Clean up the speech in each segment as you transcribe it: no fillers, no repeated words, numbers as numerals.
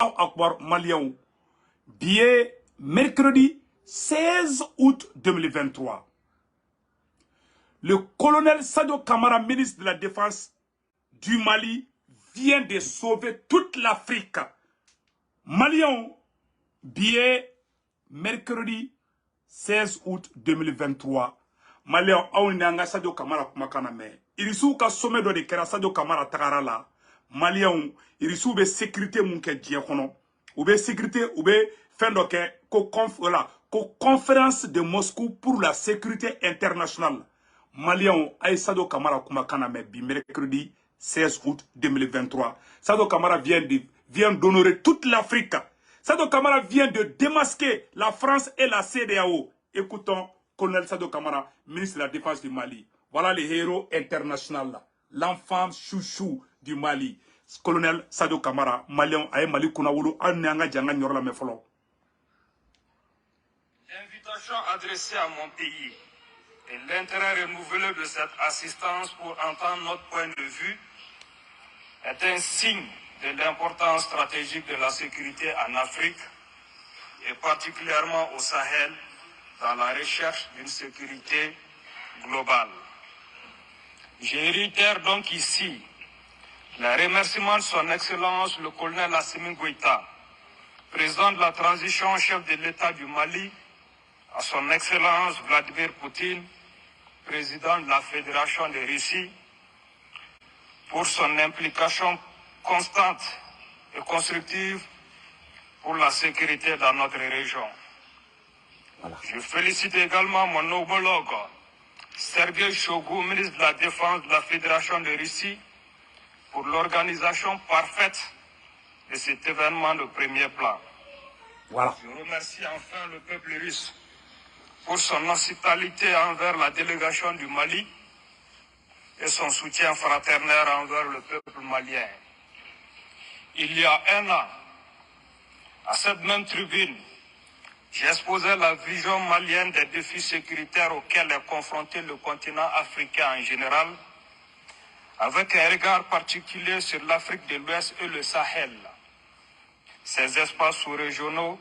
Akbar Maliens, billet mercredi 16 août 2023. Le colonel Sadio Kamara, ministre de la Défense du Mali, vient de sauver toute l'Afrique. Maliens, billet mercredi 16 août 2023. Maliens, on a Sadio Kamara kumakaname. Irisu ka sommet de kera Sadio Kamara tagara la. Maliens, irisu be sécurité mun ke diɲɛ kɔnɔ. Ou be sécurité, ou be fin do ke ko conférence de Moscou pour la sécurité internationale. Maliens, ay Sadio Kamara kumakaname bi mercredi 16 août 2023. Sadio Kamara vient d'honorer toute l'Afrique. Sadio Kamara vient de démasquer la France et la CEDEAO. Écoutons colonel Sadio Kamara, ministre de la Défense du Mali. Voilà les héros internationaux, l'enfant chouchou du Mali. Colonel Sadio Kamara, Malien, aye Mali Kunawulu, Ananga Djanga Nyorla Mefolo. L'invitation adressée à mon pays et l'intérêt renouvelé de cette assistance pour entendre notre point de vue est un signe de l'importance stratégique de la sécurité en Afrique et particulièrement au Sahel dans la recherche d'une sécurité globale. Je réitère donc ici les remerciements de son Excellence le colonel Assimi Goïta, président de la transition, chef de l'État du Mali, à son Excellence Vladimir Poutine, président de la Fédération de Russie, pour son implication constante et constructive pour la sécurité dans notre région. Voilà. Je félicite également mon homologue, Sergei Shoigu, ministre de la Défense de la Fédération de Russie, pour l'organisation parfaite de cet événement de premier plan. Voilà. Je remercie enfin le peuple russe pour son hospitalité envers la délégation du Mali et son soutien fraternel envers le peuple malien. Il y a un an, à cette même tribune, j'exposais la vision malienne des défis sécuritaires auxquels est confronté le continent africain en général, avec un regard particulier sur l'Afrique de l'Ouest et le Sahel. Ces espaces sous-régionaux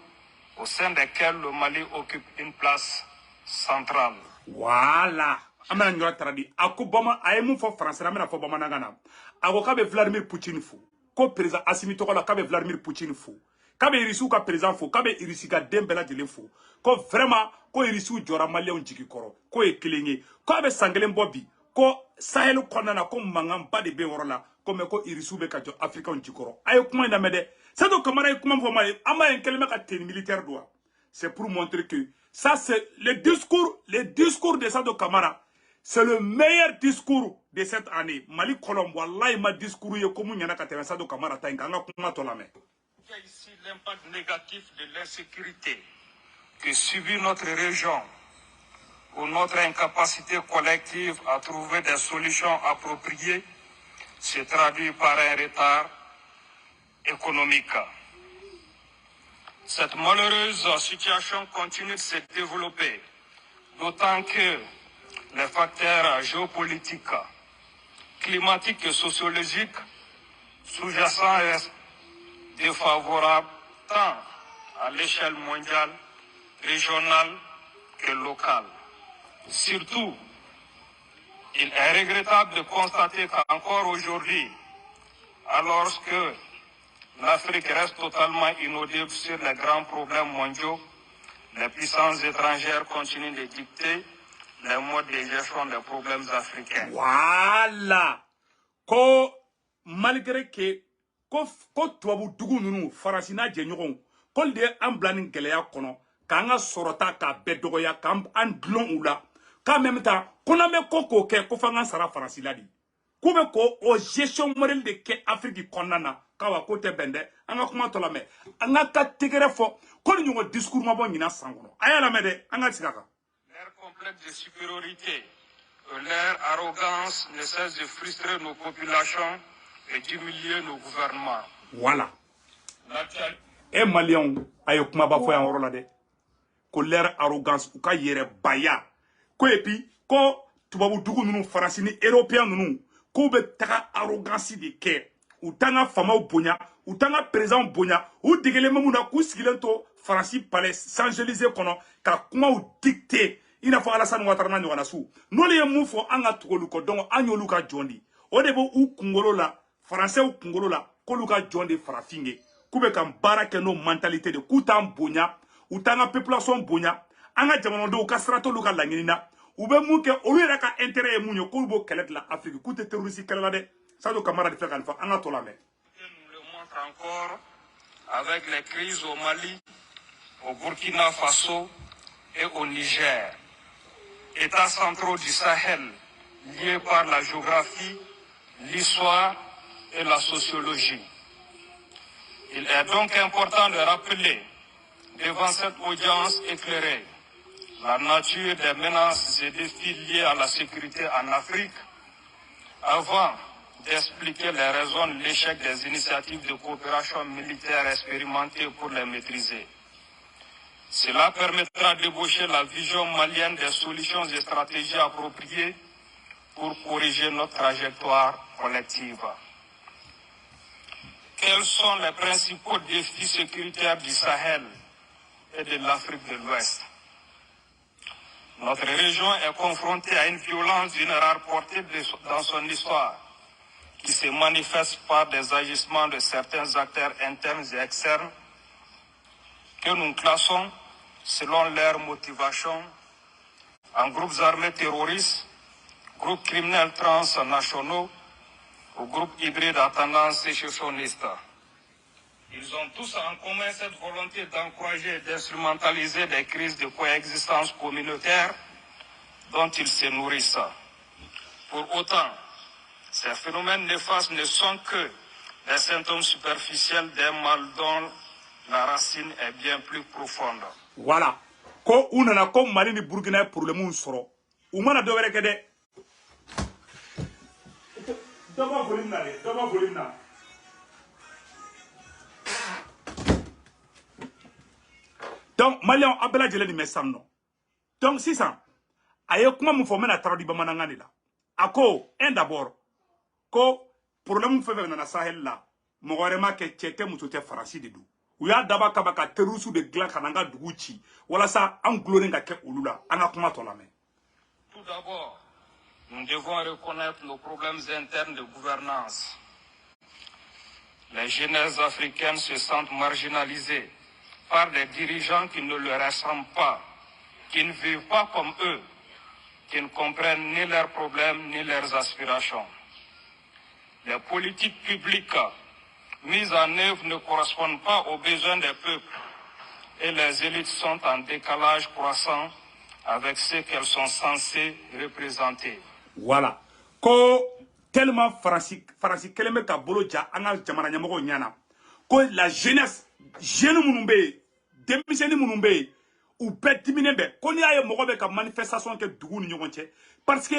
au sein desquels le Mali occupe une place centrale. Voilà. Amana nyora taradi akubama ayemu fo français amena fo bama nangana ako kabe Vladimir Poutine fo ko président Assimi Togola kabe Vladimir Poutine fo kabe irisu ka président fo kabe irisi ka dembela de fo ko vraiment ko irisu jora malien jigi koro ko e kelenye ko abe sangelen bobi ko Sahel konana ko mangam ba de be worola ko me ko irisu be ka jo Africain jigi koro ay kuma ina mede Sadio Kamara kuma fo mali ama en kelema ka ten militaire doit. C'est pour montrer que ça c'est le discours de Sadio Kamara. C'est le meilleur discours de cette année. Mali Colombo, wallahi ma discours est comme il y a un Sadio Kamara taïnganga kuma tolame. Il y a ici l'impact négatif de l'insécurité que subit notre région, où notre incapacité collective à trouver des solutions appropriées se traduit par un retard économique. Cette malheureuse situation continue de se développer, d'autant que les facteurs géopolitiques, climatiques et sociologiques sous-jacents restent défavorables tant à l'échelle mondiale, régionale que locale. Surtout, il est regrettable de constater qu'encore aujourd'hui, alors que l'Afrique reste totalement inaudible sur les grands problèmes mondiaux, les puissances étrangères continuent de dicter les modes de gestion des problèmes africains. Voilà. Ko malgré que ko tuabu dugu nunu farasina jenyogon ko de amblanin geleya kono kanga sorota ka bedogoya kam andlon ula ka même temps kona me koko ke ko fanga sara farasila di kube ko o gestion modèle de ke Afrique konana kawa ko te bende anga kuma tolame anga ka tigere fo ko ni ngo discours ma bon nyina sangono ayala mede anga tikaka. Leur complexe de supériorité, leur arrogance ne cesse de frustrer nos populations et d'humilier nos gouvernements. Voilà. Et Maliens, ayo kuma ba fo ya worola de. Ko leur arrogance ou ka yere baya. Ko epi ko tubabu dugu nunu farasini européen nunu ko be taka arrogance de ke u tanga famaw bonya u tanga président bonya u degele mamuna ku sigilen to Francis Palais Saint-Élysée kono ka kuma u dicter ina fo Alassane Ouattara na ɲɔgɔnna su n'olu ye mun fɔ an ka tugolu kɔ donc an y'olu ka jɔn di o de bɛ u kunkolo la français u kunkolo la k'olu ka jɔn de farafin ye k'u bɛ ka baara kɛ n'o mentalité de k'u t'an bonya u t'an ka population bonya an ka jamanadenw ka sira t'olu ka laɲini na u bɛ mun kɛ olu yɛrɛ ka intérêt ye mun ye k'olu b'o kɛlɛ dilan Afrique k'u tɛ terroriste kɛlɛ la dɛ Sadio Camara de fɛ ka nin fɔ an ka to lamɛn. Nous le montre encore avec les crises au Mali, au Burkina Faso et au Niger. États centraux du Sahel, liés par la géographie, l'histoire et la sociologie. Il est donc important de rappeler, devant cette audience éclairée, la nature des menaces et défis liés à la sécurité en Afrique, avant d'expliquer les raisons de l'échec des initiatives de coopération militaire expérimentées pour les maîtriser. Cela permettra d'ébaucher la vision malienne des solutions et stratégies appropriées pour corriger notre trajectoire collective. Quels sont les principaux défis sécuritaires du Sahel et de l'Afrique de l'Ouest? Notre région est confrontée à une violence d'une rare portée dans son histoire, qui se manifeste par des agissements de certains acteurs internes et externes que nous classons, selon leurs motivations, en groupes armés terroristes, groupes criminels transnationaux ou groupes hybrides à tendance sécessionniste. Ils ont tous en commun cette volonté d'encourager et d'instrumentaliser des crises de coexistence communautaire dont ils se nourrissent. Pour autant, ces phénomènes néfastes ne sont que des symptômes superficiels d'un mal dont la racine est bien plus profonde. Voilà. Ko unana ko Mali ni Burkina problème soro. U mana do wɛrɛ kɛ dɛ. Dɔbɔ volume na. Donc Maliens a bɛɛ lajɛlen nin mɛ sisan nɔ. Donc sisan a ye kuma min fɔ n bɛna traduit bamanankan de la. A ko un d'abord ko problème fɛn fɛn nana Sahel la mɔgɔ wɛrɛ ma kɛ cɛ tɛ muso tɛ Faransi de don. U y'a daba kaba ka terroriste de dilan ka n'an ka dugu ci walasa an gulonnen ka kɛ olu la an ka kuma tɔ lamɛn. Tout d'abord, nous devons reconnaître nos problèmes internes de gouvernance. Les jeunesses africaines se sentent marginalisées par des dirigeants qui ne leur ressemblent pas, qui ne vivent pas comme eux, qui ne comprennent ni leurs problèmes ni leurs aspirations. Les politiques publiques mises en œuvre ne correspondent pas aux besoins des peuples et les élites sont en décalage croissant avec ce qu'elles sont censées représenter. Voilà. Ko tellement Faransi kelen bɛ ka bolo ja an ka jamana ɲɛmɔgɔw ɲɛna ko la jeunesse jeune minnu bɛ yen denmisɛnnin minnu bɛ yen u bɛɛ diminen bɛ ko n'i y'a ye mɔgɔ bɛ ka manifestation kɛ dugu ni ɲɔgɔn cɛ parce que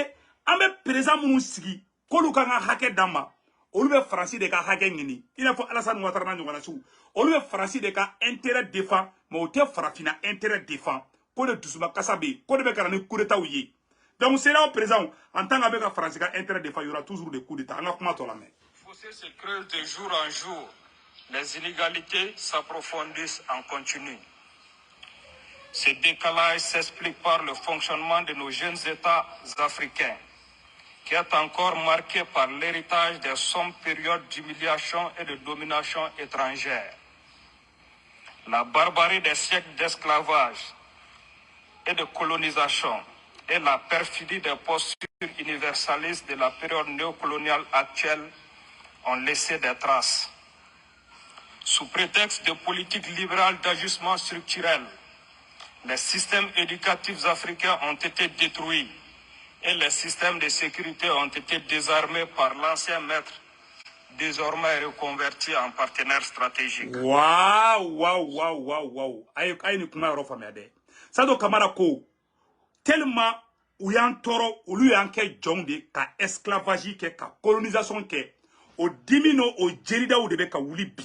an bɛ président minnu sigi k'olu kan ka hakɛ d'an ma olu bɛ Faransi de ka hakɛ ɲini i n'a fɔ Alassane Ouattara n'a ɲɔgɔnna sugu olu bɛ Faransi de ka intérêt défend mais u tɛ farafinna intérêt défend ko de dusubakasa bɛ yen ko de bɛ ka na ni coup d'état ye. Donc c'est là au présent, en tant qu'avec la France, intérêt des fois, il y aura toujours des coups d'État. Le fossé se creuse de jour en jour. Les inégalités s'approfondissent en continu. Ce décalage s'explique par le fonctionnement de nos jeunes États africains, qui est encore marqué par l'héritage des sombres périodes d'humiliation et de domination étrangère. La barbarie des siècles d'esclavage et de colonisation et la perfidie des postures universalistes de la période néocoloniale actuelle ont laissé des traces. Sous prétexte de politiques libérales d'ajustement structurel, les systèmes éducatifs africains ont été détruits et les systèmes de sécurité ont été désarmés par l'ancien maître, désormais reconverti en partenaire stratégique. Waouh. Sadio Camara ko tellement ou y'an toro ou lui y'an kɛ jɔnw de ka esclavage kɛ ka colonisation kɛ o dimino o jeridaw de bɛ ka wuli bi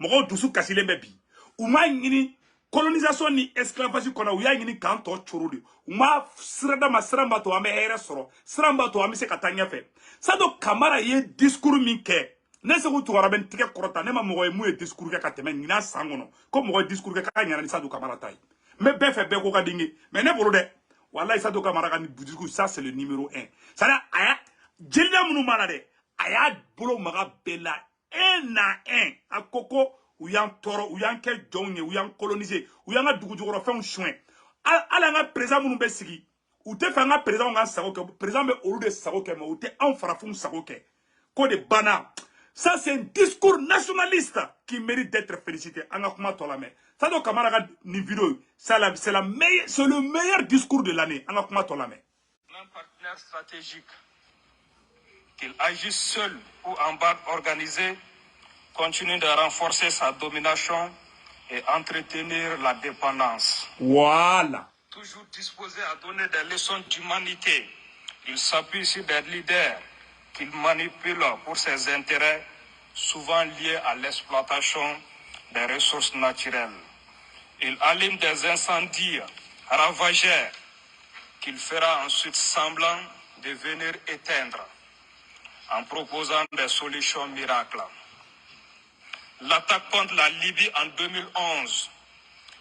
mɔgɔw dusu kasilen bɛ bi u m'a ɲini colonisation ni esclavage kɔnɔ u y'a ɲini k'an tɔ coro de u m'a sirada ma siran b'a to an bɛ hɛrɛ sɔrɔ siran b'a to an bɛ se ka taa ɲɛfɛ Sadio Camara ye discours min kɛ ne se ku tuwara ben tigɛ kɔrɔta ne ma mɔgɔ ye mun ye discours kɛ ka tɛmɛ ɲina san kɔnɔ ko mɔgɔ ye discours kɛ k'a ɲana ni Sadou Camara ta ye mais bɛɛ fɛ bɛɛ ko ka dingue mais ne bolo dɛ wallahi Sadou Camara ka discours ça c'est le numéro 1 ça là aya jeliya minnu b'a la dɛ a y'a bolo maga bɛɛ la un à un a ko ko u y'an tɔɔrɔ u y'an kɛ jɔnw ye u y'an coloniser u y'an ka dugujukɔrɔfɛnw soin hali an ka président minnu bɛ sigi u tɛ fɛ an ka président ka sago kɛ président bɛ olu de sago kɛ mais u tɛ anw farafinw sago kɛ ko de banna. Ça, c'est un discours nationaliste qui mérite d'être félicité. Sadou Camara ka vidéo, c'est le meilleur discours de l'année. Un partenaire stratégique, qu'il agisse seul ou en bande organisée, continue de renforcer sa domination et entretenir la dépendance. Voilà. Toujours disposé à donner des leçons d'humanité, il s'appuie sur des leaders qu'il manipule pour ses intérêts, souvent liés à l'exploitation des ressources naturelles. Il allume des incendies ravageurs qu'il fera ensuite semblant de venir éteindre en proposant des solutions miracles. L'attaque contre la Libye en 2011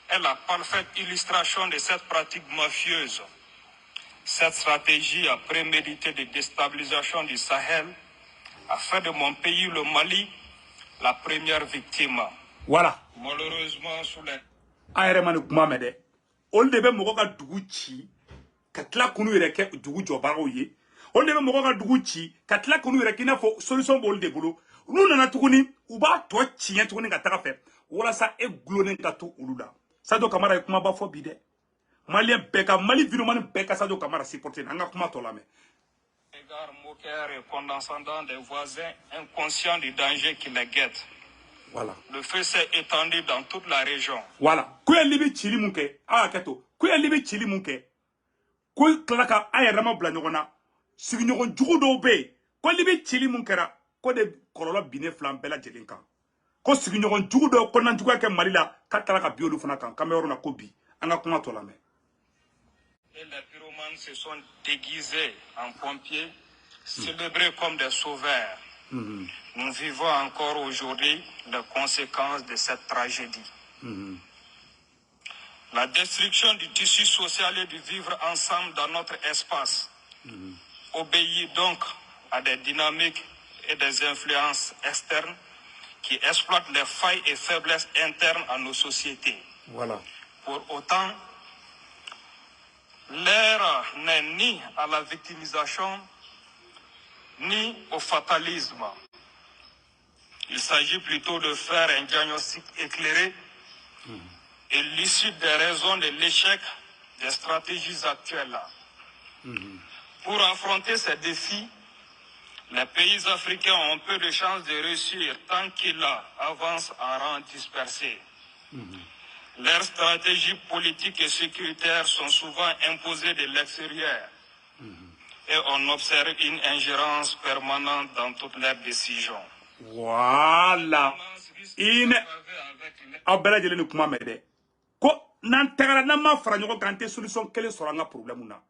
est la parfaite illustration de cette pratique mafieuse. Cette stratégie a prémédité de déstabilisation du Sahel a fait de mon pays, le Mali, la première victime. Voilà. Malheureusement, sous les... Aéremane Koumamede, on devait mokoka Dougouchi, Katla Kounou Reke, Dougou Jobaroye, on devait mokoka Dougouchi, Katla Kounou Reke, n'a pas solution bol de boulot. Nous n'en a tourné, ou bas toi, tien, tourné Katarafe. Voilà ça est gloné Kato Ulula. Sadou Camara et Koumaba Fobide. Malien Beka, Mali Viruman Beka Sadou Camara supporté, Nanga Koumatolame. Égard moqueur et condescendant des voisins inconscients du danger qui les guette. Voilà. Le feu s'est étendu dans toute la région. Voilà. Kouya libi chili munke. Ah, kato. Kouya libi chili munke. Kouya klaka ayerama blanyogona. Signyogon jugo be. Kouya libi chili munkera. Kouya de korola bine flambela jelinka. Kouya signyogon jugo do konan jugo ke malila. Katalaka biolu fanakan. Kameoro na kobi. Anga kuma tolame. Et les pyromanes se sont déguisés en pompiers, célébrés comme des sauveurs. Nous vivons encore aujourd'hui les conséquences de cette tragédie. La destruction du tissu social et du vivre ensemble dans notre espace obéit donc à des dynamiques et des influences externes qui exploitent les failles et faiblesses internes à nos sociétés. Voilà. Pour autant, l'ère n'est ni à la victimisation, ni au fatalisme. Il s'agit plutôt de faire un diagnostic éclairé et l'issue des raisons de l'échec des stratégies actuelles. Pour affronter ces défis, les pays africains ont peu de chances de réussir tant qu'ils avancent en rang dispersé. Leurs stratégies politiques et sécuritaires sont souvent imposées de l'extérieur et on observe une ingérence permanente dans toutes leurs décisions. Voilà. In abela jele ni kuma mede. Ko nan tagara na ma fara ɲɔgɔn kan tɛ solution kelen sɔrɔ an ka problème na.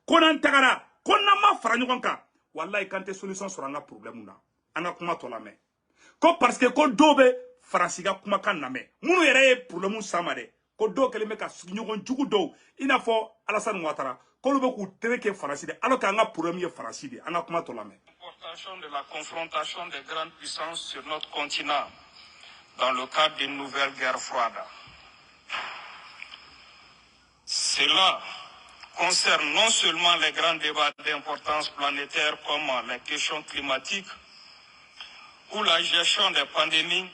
Ko nan tagara ko nan ma fara ɲɔgɔn kan wallahi kan tɛ solution sɔrɔ an ka problème na. An ka kuma tɔ lamɛn. Ko parce que ko dɔw bɛ Faransi ka kumakan lamɛn. Minnu yɛrɛ ye problème sama dɛ. Ko dɔw kɛlen bɛ ka sigiɲɔgɔn jugu dɔw i n'a fɔ Alassane Ouattara k'olu bɛ k'u tɛgɛ kɛ Faransi de alors qu'an ka problème ye Faransi de. An ka kuma tɔ lamɛn. De la confrontation des grandes puissances sur notre continent dans le cadre d'une nouvelle guerre froide. Cela concerne non seulement les grands débats d'importance planétaire comme les questions climatiques ou la gestion des pandémies,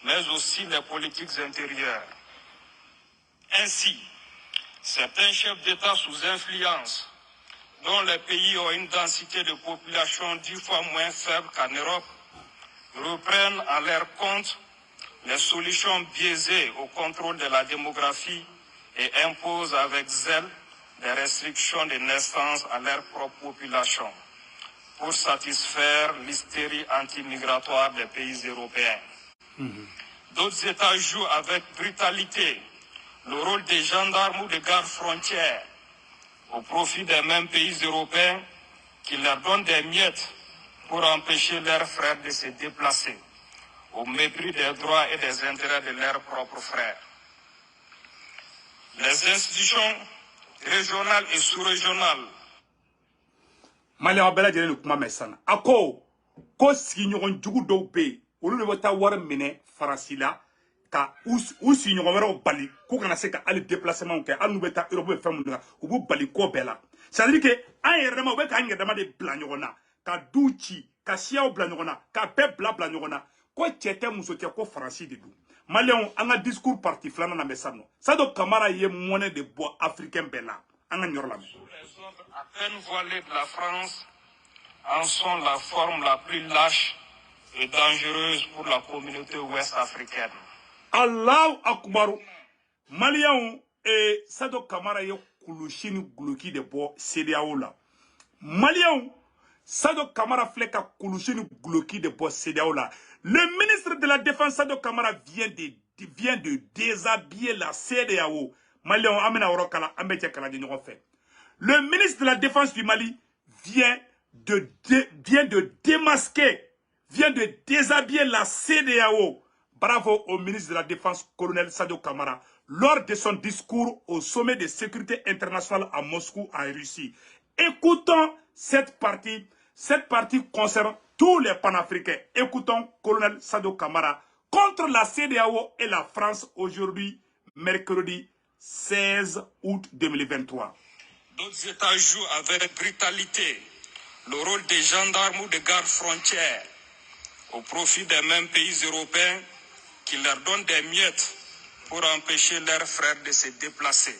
mais aussi les politiques intérieures. Ainsi, certains chefs d'État sous influence dont les pays ont une densité de population 10 fois moins faible qu'en Europe, reprennent à leur compte les solutions biaisées au contrôle de la démographie et imposent avec zèle des restrictions de naissance à leur propre population pour satisfaire l'hystérie anti-migratoire des pays européens. D'autres États jouent avec brutalité le rôle des gendarmes ou des gardes frontières au profit des mêmes pays européens qui leur donnent des miettes pour empêcher leurs frères de se déplacer, au mépris des droits et des intérêts de leurs propres frères. Les institutions régionales et sous-régionales. Malien bela jere ni kuma mesana. Ako ko sigi ɲɔgɔn jugu dɔw be yen olu de bɛ taa wari minɛ Faransi la ka u sigi ɲɔgɔn wɛrɛw bali ko kana se ka hali déplacement kɛ hali n'u bɛ taa Europe fɛn minnu na u b'u bali ko bɛɛ la. C'est à dire que an yɛrɛ dama u bɛ k'an yɛrɛ dama de bila ɲɔgɔn na ka du ci ka siyaw bila ɲɔgɔn na ka bɛɛ bila ɲɔgɔn na ko cɛ tɛ muso tɛ ko Faransi de don. Malien an ka discours parti filanan na mɛ sa nɔ. Sado Kamara ye monnaie de bɔ africain bɛɛ la an ka ɲɔrɔ la. Les ordres à peine voilés de la France en sont la forme la plus lâche et dangereuse pour la communauté ouest-africaine. Allahu Akbar. Malien Sado Kamara ye kulusi ni guloki de bɔ CEDEAO la. Malien Sado Kamara filɛ ka kulusi ni guloki de bɔ CEDEAO la. Le ministre de la Défense Sado Kamara vient de déshabiller la CEDEAO. Malien amena oro kala ambe cɛ kala di ɲɔgɔn fɛ. Le ministre de la Défense du Mali vient de démasquer, vient de déshabiller la CEDEAO. Bravo au ministre de la Défense, colonel Sadio Kamara, lors de son discours au sommet de sécurité internationale à Moscou, en Russie. Écoutons cette partie concerne tous les panafricains. Écoutons colonel Sadio Kamara contre la CEDEAO et la France aujourd'hui, mercredi 16 août 2023. D'autres États jouent avec brutalité le rôle des gendarmes ou des gardes frontières au profit des mêmes pays européens qui leur donnent des miettes pour empêcher leurs frères de se déplacer,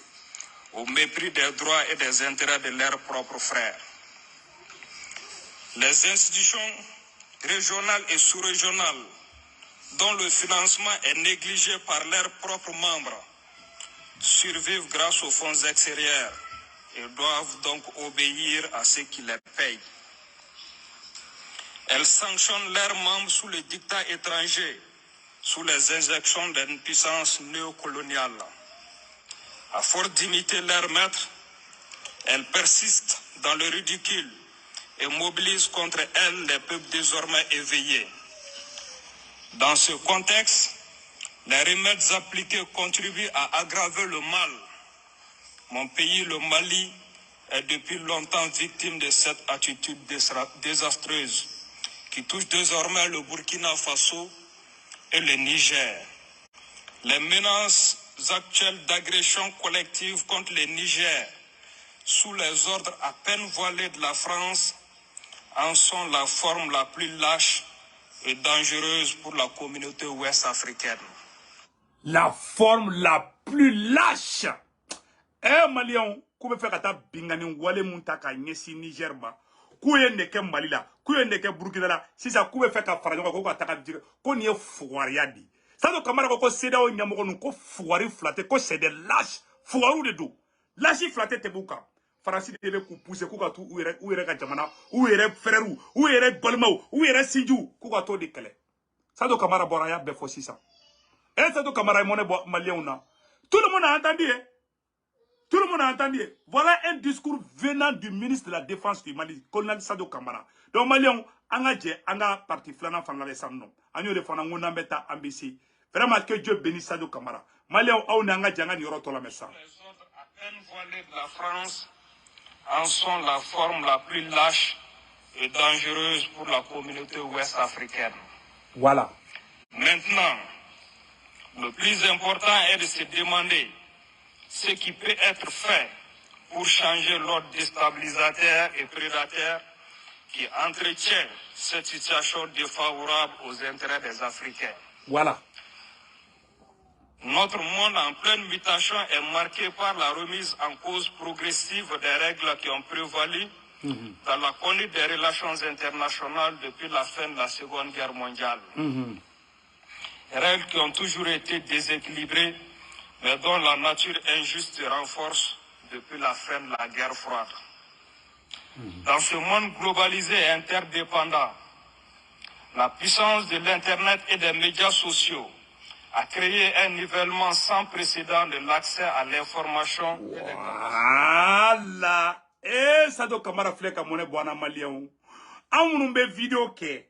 au mépris des droits et des intérêts de leurs propres frères. Les institutions régionales et sous-régionales, dont le financement est négligé par leurs propres membres, survivent grâce aux fonds extérieurs et doivent donc obéir à ceux qui les payent. Elles sanctionnent leurs membres sous le dictat étranger, sous les injections d'une puissance néocoloniale. À force d'imiter leurs maîtres, elles persistent dans le ridicule et mobilisent contre elles les peuples désormais éveillés. Dans ce contexte, les remèdes appliqués contribuent à aggraver le mal. Mon pays, le Mali, est depuis longtemps victime de cette attitude désastreuse qui touche désormais le Burkina Faso et le Niger. Les menaces actuelles d'agression collective contre le Niger, sous les ordres à peine voilés de la France, en sont la forme la plus lâche et dangereuse pour la communauté ouest-africaine. La forme la plus lâche. Malien, kou be fè ka ta bingani wale moun ta ka ɲɛsi Niger ma. Kou ye neke Mali la, kou ye neke Burkina la, sisan kou be fè ka fara ɲɔgɔn ko ka ta ka dire ko nin ye fugariya di. Sadio Kamara ko CEDEAO ɲɛmɔgɔ nu ko fugari fila tɛ ko c'est des lâches, fugaru de don. Lâche fila tɛ tɛmɛ u kan. Faransi de bɛ k'u pousser k'u ka t'u yɛrɛ ka jamana, u yɛrɛ frères, u yɛrɛ balimaw, u yɛrɛ sinjiw k'u ka t'o de kɛlɛ. Sadio Kamara bɔra a y'a bɛɛ fɔ sisan. Sadio Kamara ye monnaie bɔ Maliens na. Tout le monde a entendu. Tout le monde a entendu. Voilà un discours venant du ministre de la Défense du Mali, colonel Sadio Kamara. Donc, Maliens, anga parti flanan fan la sanno. Anyo de fana ngona beta ambisi. Vraiment que Dieu bénisse Sadio Kamara. Maliens, on anga janga ni roto la messa. Les ordres à peine voilés de la France en sont la forme la plus lâche et dangereuse pour la communauté ouest-africaine. Voilà. Maintenant, le plus important est de se demander ce qui peut être fait pour changer l'ordre déstabilisateur et prédateur qui entretient cette situation défavorable aux intérêts des Africains. Voilà. Notre monde en pleine mutation est marqué par la remise en cause progressive des règles qui ont prévalu dans la conduite des relations internationales depuis la fin de la Seconde Guerre mondiale. Règles qui ont toujours été déséquilibrées, mais dont la nature injuste se renforce depuis la fin de la guerre froide. Dans ce monde globalisé et interdépendant, la puissance de l'Internet et des médias sociaux a créé un nivellement sans précédent de l'accès à l'information. Voilà. Sadio Kamara fleka monnaie boana Malien. Anw be vidéo ke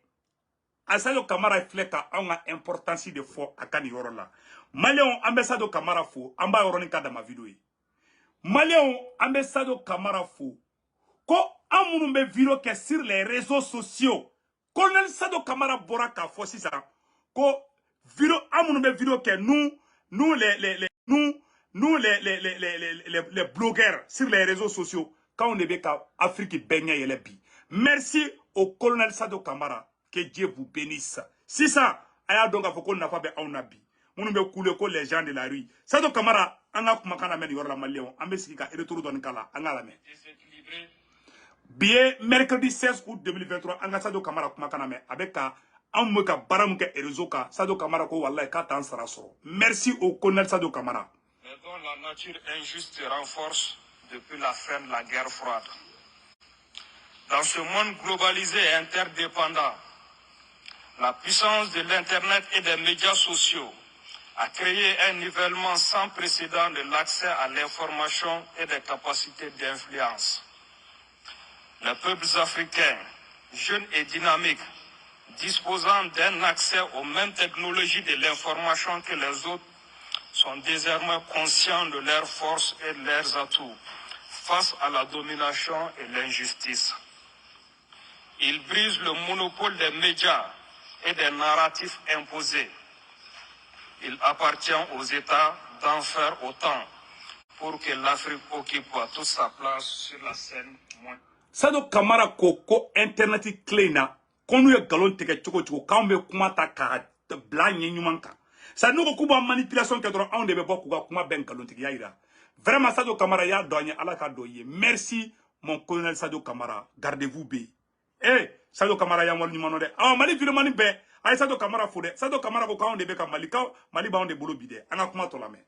Sadio Camara filɛ ka anw ka importance de fɔ a ka nin yɔrɔ la. Malien an bɛ Sadio Camara fo, an b'a yɔrɔnin ka dama vidéo ye. Malien an bɛ Sadio Camara fo. Ko an minnu bɛ vidéo kɛ sur les réseaux sociaux. Colonel Sadio Camara bɔra k'a fɔ sisan ko vidéo an minnu bɛ vidéo kɛ nous les blogueurs sur les réseaux sociaux quand on est ka Afrique bɛɛ ɲɛ yɛlɛ bi. Merci au colonel Sadio Camara. Que Dieu vous bénisse. Si ça, aya donc faut qu'on n'a pas on a bi. Nous be couler ko les gens de la rue. Sadio Camara, anga kuma kana men yor la malien, ambe siki ka retour don kala, anga la men. Bien mercredi 16 août 2023, anga Sadio Camara kuma kana men avec ka amu ka baram ke réseau ka Sadio Camara ko wallahi ka tan sara soro. Merci au colonel Sadio Camara. Mais dont la nature injuste se renforce depuis la fin de la guerre froide. Dans ce monde globalisé et interdépendant, la puissance de l'Internet et des médias sociaux a créé un nivellement sans précédent de l'accès à l'information et des capacités d'influence. Les peuples africains, jeunes et dynamiques, disposant d'un accès aux mêmes technologies de l'information que les autres, sont désormais conscients de leurs forces et de leurs atouts face à la domination et l'injustice. Ils brisent le monopole des médias et des narratifs imposés. Il appartient aux États d'en faire autant pour que l'Afrique occupe toute sa place sur la scène mondiale. Sadio Camara ko internet clé na konu ye galon tege chogo kambe kuma ta ka bla nyuman ka. Sa no ko ba manipulation ke dro on de be bokku ga kuma ben galon tege yaira. Vraiment Sadio Camara ya doanye ala ka doye. Merci mon colonel Sadio Camara. Gardez-vous bien. Sadio Camara ya wal nyumano de. Mali vraiment ni be. Ay Sadio Camara fo de. Sadio Camara ko ka on de be ka Mali ba on de bolo bide. Anga kuma to la me.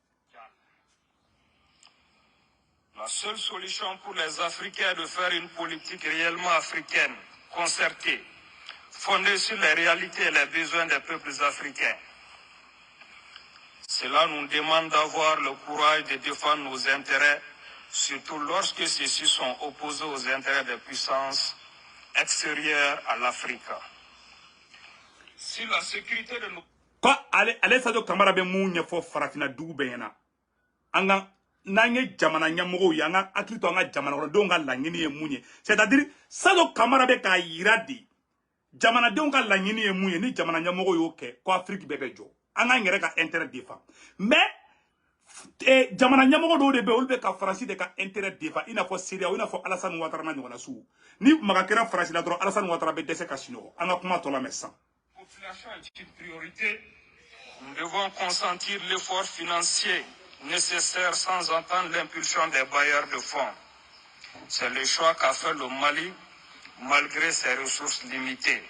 La seule solution pour les Africains est de faire une politique réellement africaine, concertée, fondée sur les réalités et les besoins des peuples africains. Cela nous demande d'avoir le courage de défendre nos intérêts, surtout lorsque ceux-ci sont opposés aux intérêts des puissances extérieures à l'Afrique. Si la sécurité de nos... Quoi, allez, Sadio Camara be mounya fo farafina dugu beyena. Anga nange jamana nyamogo yanga aklito anga jamana donga langini ye munye. C'est-à-dire Sadio Camara be ka yiradi. Jamana donga langini ye munye ni jamana nyamogo yoke ko Afrique bebe jo. Anga ngere ka intérêt défend. Mais jamana nyamogo do de be ulbe ka France de ka intérêt défend. Ina fo Syria, ina fo Alassane Ouattara na ngona su. Ni magakera France la dro Alassane Ouattara be dese kasino. Anga kuma to la messa. La population est une priorité. Nous devons consentir l'effort financier nécessaire sans entendre l'impulsion des bailleurs de fonds. C'est le choix qu'a fait le Mali malgré ses ressources limitées.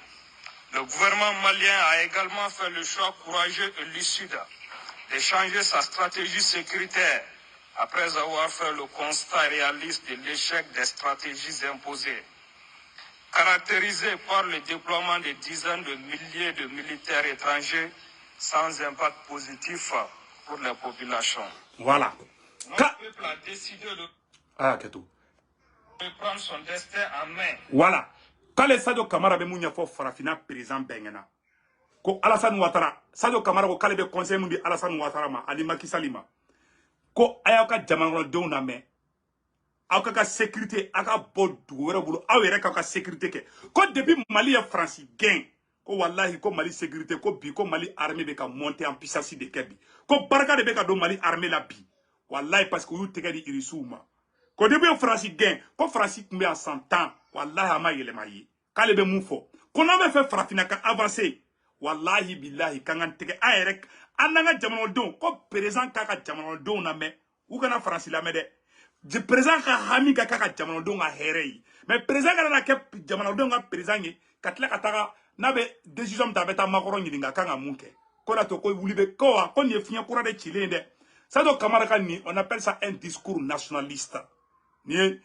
Le gouvernement malien a également fait le choix courageux et lucide de changer sa stratégie sécuritaire après avoir fait le constat réaliste de l'échec des stratégies imposées. Caractérisé par le déploiement de dizaines de milliers de militaires étrangers sans impact positif pour les populations. Voilà. Notre peuple a décidé de prendre son destin en main. Voilà. Quand les Sadio Camara be mounya fo farafina président bengena. Ko Alassane Ouattara, Sadio Camara ko kale be conseil mundi Alassane Ouattara ma Ali Macky Salima. Ko ayaka jamana do na me. Aka sécurité aka bod wera bulu awere ka sécurité ke. Ko depuis Mali et France gain. Ko wallahi ko Mali sécurité ko bi ko Mali armée be ka monter en puissance de kebi. Ko baraka de be ka do Mali armée la bi. Wallahi parce que you tege di irisuma. Ko depuis France gain, ko France kumbe en 100 ans. Wallahi ama yele mayi. Kale be moufo. Ko na be fait farafina ka avancer. Wallahi billahi kangan tege ayerek ananga jamano don ko président kaka jamano don na me. Ou kana France la me de. Je président ka hami kaka jamano don a herei. Mais président kana ke jamano don a président ye katla kataka na be décision ta beta makoro nyilinga kanga munke. Ko la to ko wulibe ko ko ni fia kura de chilende. Sadio Camara ni on appelle ça un discours nationaliste.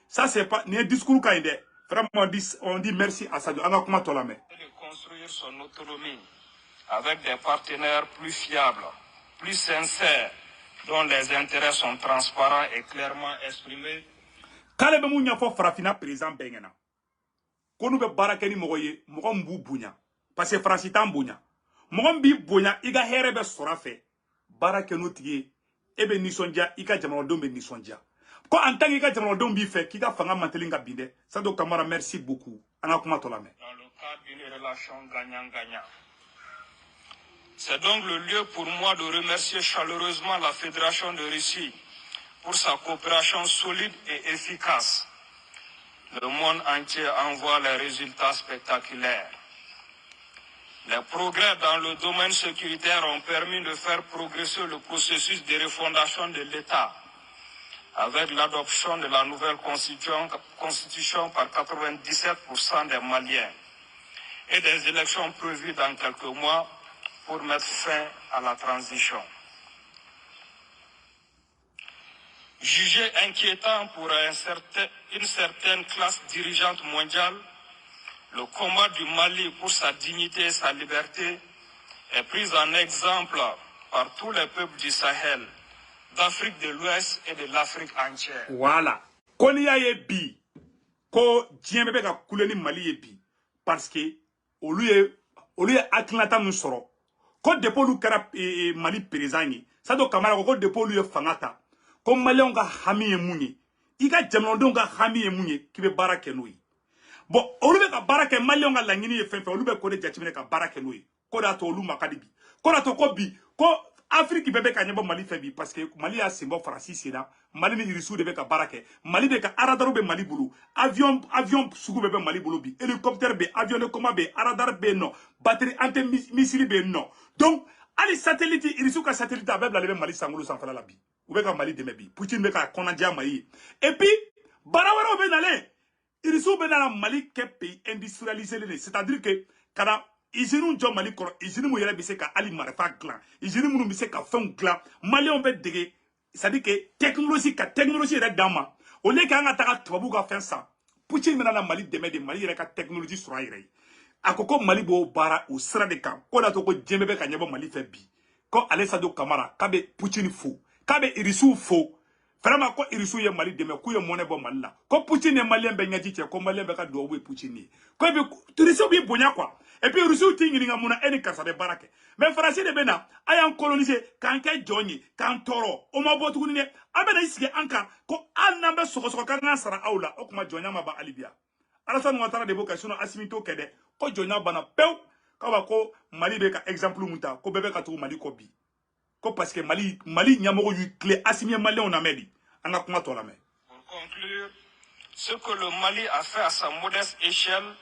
Ça c'est pas ni un discours kainde. Vraiment on dit merci à Sadio. Anga kuma to la me. De construire son autonomie avec des partenaires plus fiables, plus sincères, dont les intérêts sont transparents et clairement exprimés. Kale be munya fo farafina président bengena. ko nu be barake ni mogo ye mogo mbu bunya parce que France tan bunya mogo mbi bunya iga here be sora fe barake no tigi ebe nisonja ika jamana don be nisonja ko en tant que ika jamana don bi fe kika fanga mantelinga binde Sado Kamara merci beaucoup ana kuma to la me dans le cadre d'une relation gagnant-gagnant. C'est donc le lieu pour moi de remercier chaleureusement la Fédération de Russie pour sa coopération solide et efficace. Le monde entier en voit les résultats spectaculaires. Les progrès dans le domaine sécuritaire ont permis de faire progresser le processus de refondation de l'État avec l'adoption de la nouvelle constitution par 97% des Maliens et des élections prévues dans quelques mois pour mettre fin à la transition. Jugé inquiétant pour une certaine classe dirigeante mondiale, le combat du Mali pour sa dignité et sa liberté est pris en exemple par tous les peuples du Sahel, d'Afrique de l'Ouest et de l'Afrique entière. Voilà. Konya ye bi, ko djembe ka kuleni Mali ye bi, parce que au lieu Atlanta nous soro, ko depo lu kara Mali président Sado Kamara ko depo lu ye fangata, ko Mali nga hami ye munye, ika jamano nga hami ye munye kibe barake noui. Bon, olu be ka barake Mali nga langini ye fenfe, olu be ko de jachimene ka barake noui, ko da to olu makadibi, ko da to ko bi, ko Afrique bébé ka nyebo Mali febi parce que Mali a simbo Francis sena Mali ni irisu de be ka barake Mali be ka aradaro be Mali bulu avion sugu bebe Mali bulu bi hélicoptère be avion de combat be aradar be non batterie anti-missile be non donc ali satellite irisu ka satellite abeb la lebe Mali sangolo sans fala la bi ou be ka Mali de mebi Poutine be ka konadja Mali et puis barawara be nale irisu be na Mali ke pays industrialisé c'est-à-dire que kada Izinu John Mali koro, izinu mu yere bise ka ali marefa glan, izinu mu bise ka feng glan, Mali on be dege, c'est-à-dire que technologie yere dama, au lieu ka nga taka tubabu ka fen sa, Poutine mena na Mali deme de Mali yere ka technologie sura yere. Akoko Mali bo bara o sira de kan, ko da to ko jembe ka nyebo Mali fe bi. Ko ale Sado Kamara, kabe Poutine fo, kabe irisu fo. Vraiment ko irisu ye Mali deme ku ye mone bo Mali la. Ko Poutine e Malien be nyaji che ko Malien be ka do we Poutine. Ko be irisu bi bonya kwa. Et puis Russie tingi nga muna eni kasa de barake. Mais Français de bena ayan coloniser kan ke jonyi kan toro o ma botu ni ne abena isige anka ko anambe soko kan sara aula o kuma jonya ma ba alibia. Alassane Ouattara de boka suno asimito kede ko jonya bana pew ka ba ko Mali be ka exemple muta ko bebe ka to Mali ko bi. Ko parce que Mali nyamogo yu clé assimie Mali on amedi. Anga kuma to la me. Pour conclure, ce que le Mali a fait à sa modeste échelle,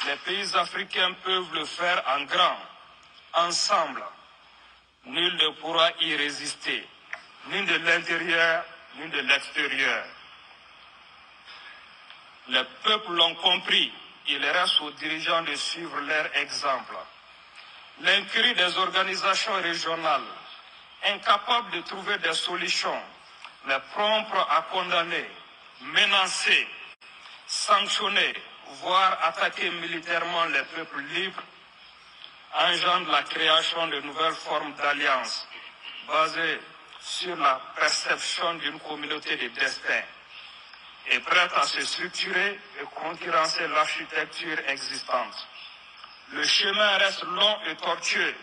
les pays africains peuvent le faire en grand, ensemble. Nul ne pourra y résister, ni de l'intérieur, ni de l'extérieur. Les peuples l'ont compris, il reste aux dirigeants de suivre leur exemple. L'incurie des organisations régionales, incapables de trouver des solutions, mais promptes à condamner, menacer, sanctionner, voire attaquer militairement les peuples libres, engendre la création de nouvelles formes d'alliances basées sur la perception d'une communauté de destin et prête à se structurer et concurrencer l'architecture existante. Le chemin reste long et tortueux,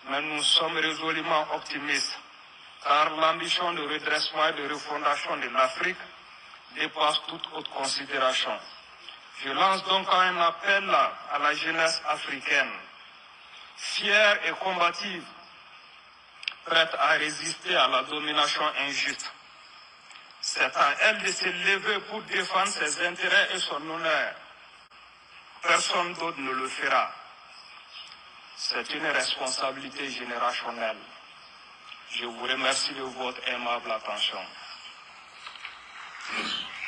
mais nous sommes résolument optimistes, car l'ambition de redressement et de refondation de l'Afrique dépasse toute autre considération. Je lance donc un appel à la jeunesse africaine, fière et combative, prête à résister à la domination injuste. C'est à elle de se lever pour défendre ses intérêts et son honneur. Personne d'autre ne le fera. C'est une responsabilité générationnelle. Je vous remercie de votre aimable attention.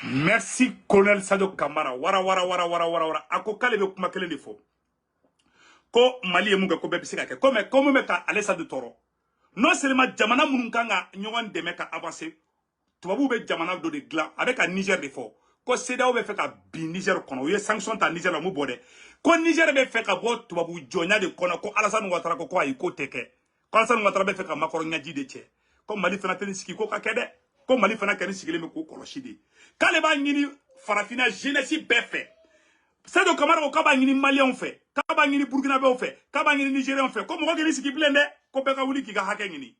Merci colonel Sado Kamara. Wara. Ako kale be kuma kele defo. Ko Mali emunga ko be bisika ke. Comme me ka Alessa de Toro. Non seulement jamana mununka nga nyowan deme ka avancer. Tubabu be jamana do de glan avec un Niger defo. Ko CEDEAO be fe ka bi Niger kono. Ye sanction ta Niger la mu bode. Ko Niger be fe ka bo tubabu jonya de kono ko Alassane Ouattara ko ayi ko teke. Ko Alassane Ouattara be fe ka makoro nyaji de che. Ko Mali fana teni siki ko ka kede. Ko Mali fana keni sigile me ko koloshidi. Kale ba ngini farafina jeunesse be fait. Sadio Camara ko kaba ngini Malien fait, kaba ngini Burkinabé fait, kaba ngini Nigérien fait. Comme ko ngini siki blende, ko beka wuli ki ga hake ngini.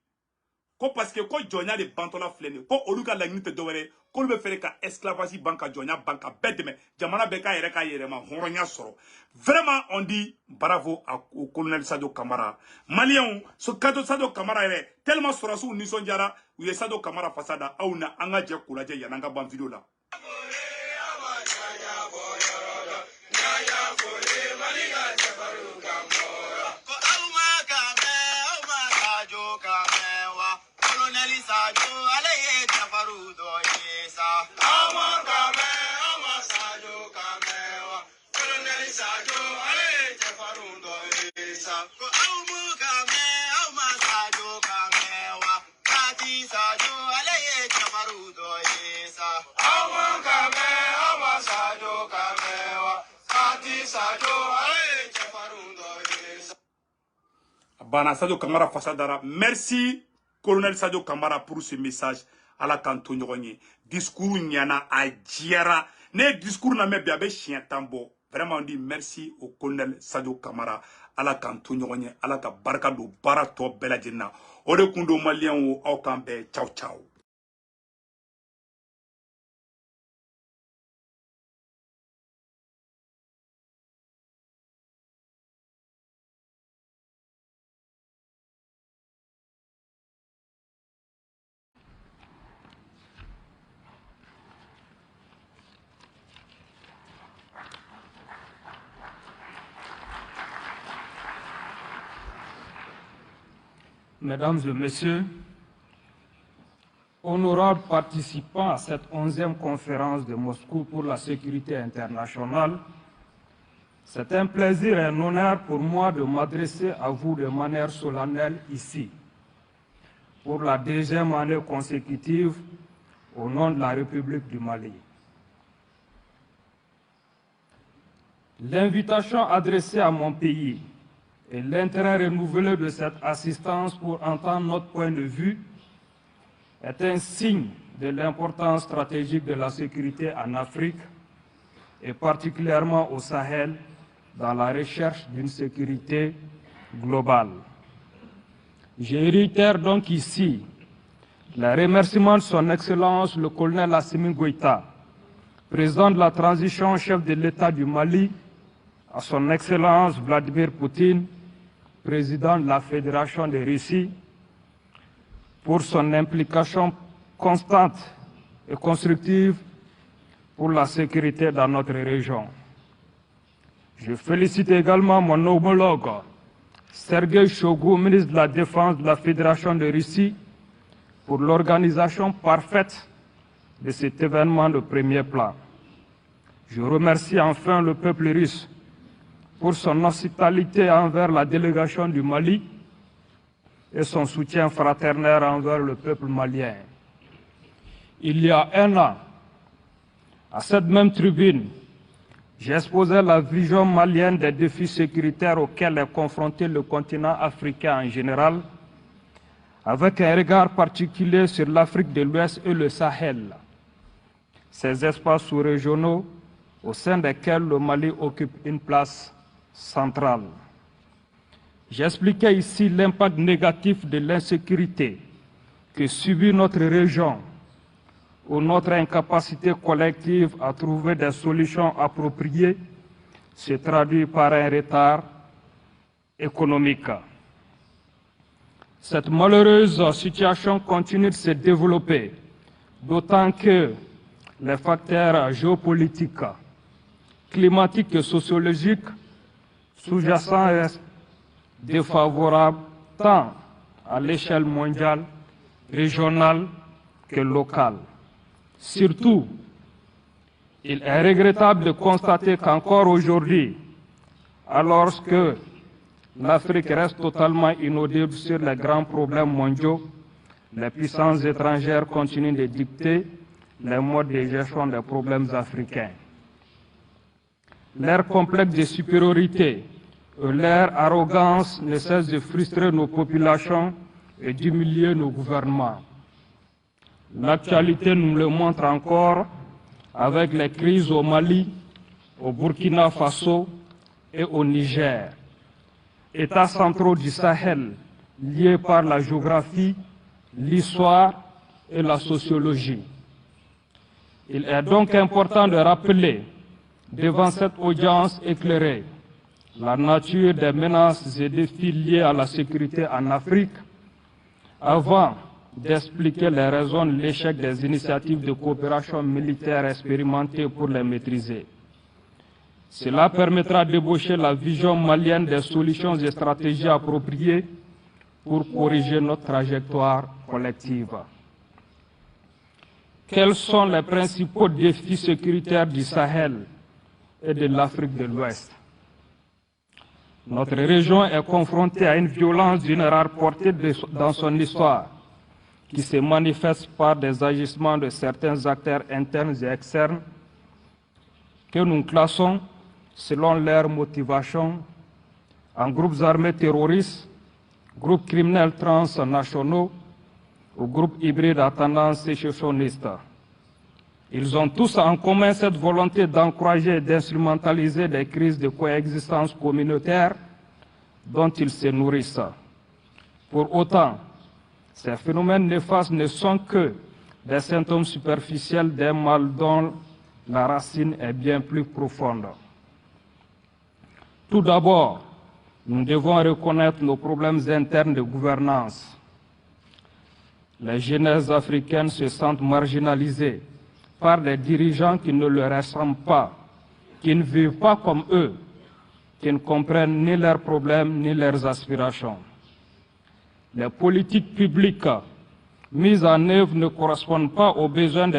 Ko parce que ko jonya de bantola flene, ko oluka la ngini te dowere, ko be fere ka esclavage banka jonya banka bedeme, jamana beka yere ka yere ma horonya soro. Vraiment on dit bravo au colonel Sadio Camara. Malien ce cadeau Sadio Camara est tellement sorasu ni sonjara, ou ye Sadio Camara fasada auna anga je kulaje yananga ban vidéo là. Bana Sadio Camara Fassadara. Merci, colonel Sadio Camara, pour ce message à la canton Nyonye. Discours Nyana a Djera. Ne discours n'a même bien chien tambo. Vraiment, on dit merci au colonel Sadio Camara à la canton Nyonye, à la barka do barato beladjena. Ode kundo malien ou au kambe. Ciao, ciao. Mesdames et Messieurs, honorables participants à cette 11e conférence de Moscou pour la sécurité internationale, c'est un plaisir et un honneur pour moi de m'adresser à vous de manière solennelle ici, pour la 2e année consécutive au nom de la République du Mali. L'invitation adressée à mon pays et l'intérêt renouvelé de cette assistance pour entendre notre point de vue est un signe de l'importance stratégique de la sécurité en Afrique et particulièrement au Sahel dans la recherche d'une sécurité globale. Je réitère donc ici les remerciements de son Excellence le colonel Assimi Goïta, président de la transition, chef de l'État du Mali, à son Excellence Vladimir Poutine, président de la Fédération de Russie, pour son implication constante et constructive pour la sécurité dans notre région. Je félicite également mon homologue, Sergei Shoigu, ministre de la Défense de la Fédération de Russie, pour l'organisation parfaite de cet événement de premier plan. Je remercie enfin le peuple russe pour son hospitalité envers la délégation du Mali et son soutien fraternel envers le peuple malien. Il y a un an, à cette même tribune, j'exposais la vision malienne des défis sécuritaires auxquels est confronté le continent africain en général, avec un regard particulier sur l'Afrique de l'Ouest et le Sahel, ces espaces sous-régionaux au sein desquels le Mali occupe une place centrale. J'expliquais ici l'impact négatif de l'insécurité que subit notre région, où notre incapacité collective à trouver des solutions appropriées se traduit par un retard économique. Cette malheureuse situation continue de se développer, d'autant que les facteurs géopolitiques, climatiques et sociologiques sous-jacents restent défavorables tant à l'échelle mondiale, régionale que locale. Surtout, il est regrettable de constater qu'encore aujourd'hui, alors que l'Afrique reste totalement inaudible sur les grands problèmes mondiaux, les puissances étrangères continuent de dicter les modes de gestion des problèmes africains. Leur complexe de supériorité et leur arrogance ne cessent de frustrer nos populations et d'humilier nos gouvernements. L'actualité nous le montre encore avec les crises au Mali au Burkina Faso et au Niger, États centraux du Sahel liés par la géographie, l'histoire et la sociologie. Il est donc important de rappeler, devant cette audience éclairée, la nature des menaces et défis liés à la sécurité en Afrique, avant d'expliquer les raisons de l'échec des initiatives de coopération militaire expérimentées pour les maîtriser. Cela permettra d'ébaucher la vision malienne des solutions et stratégies appropriées pour corriger notre trajectoire collective. Quels sont les principaux défis sécuritaires du Sahel et de l'Afrique de l'Ouest? Notre région est confrontée à une violence d'une rare portée dans son histoire, qui se manifeste par des agissements de certains acteurs internes et externes que nous classons, selon leurs motivations, en groupes armés terroristes, groupes criminels transnationaux ou groupes hybrides à tendance sécessionniste. Ils ont tous en commun cette volonté d'encourager et d'instrumentaliser des crises de coexistence communautaire dont ils se nourrissent. Pour autant, ces phénomènes néfastes ne sont que des symptômes superficiels d'un mal dont la racine est bien plus profonde. Tout d'abord, nous devons reconnaître nos problèmes internes de gouvernance. Les jeunesses africaines se sentent marginalisées par des dirigeants qui ne leur ressemblent pas, qui ne vivent pas comme eux, qui ne comprennent ni leurs problèmes ni leurs aspirations. Les politiques publiques mises en œuvre ne correspondent pas aux besoins des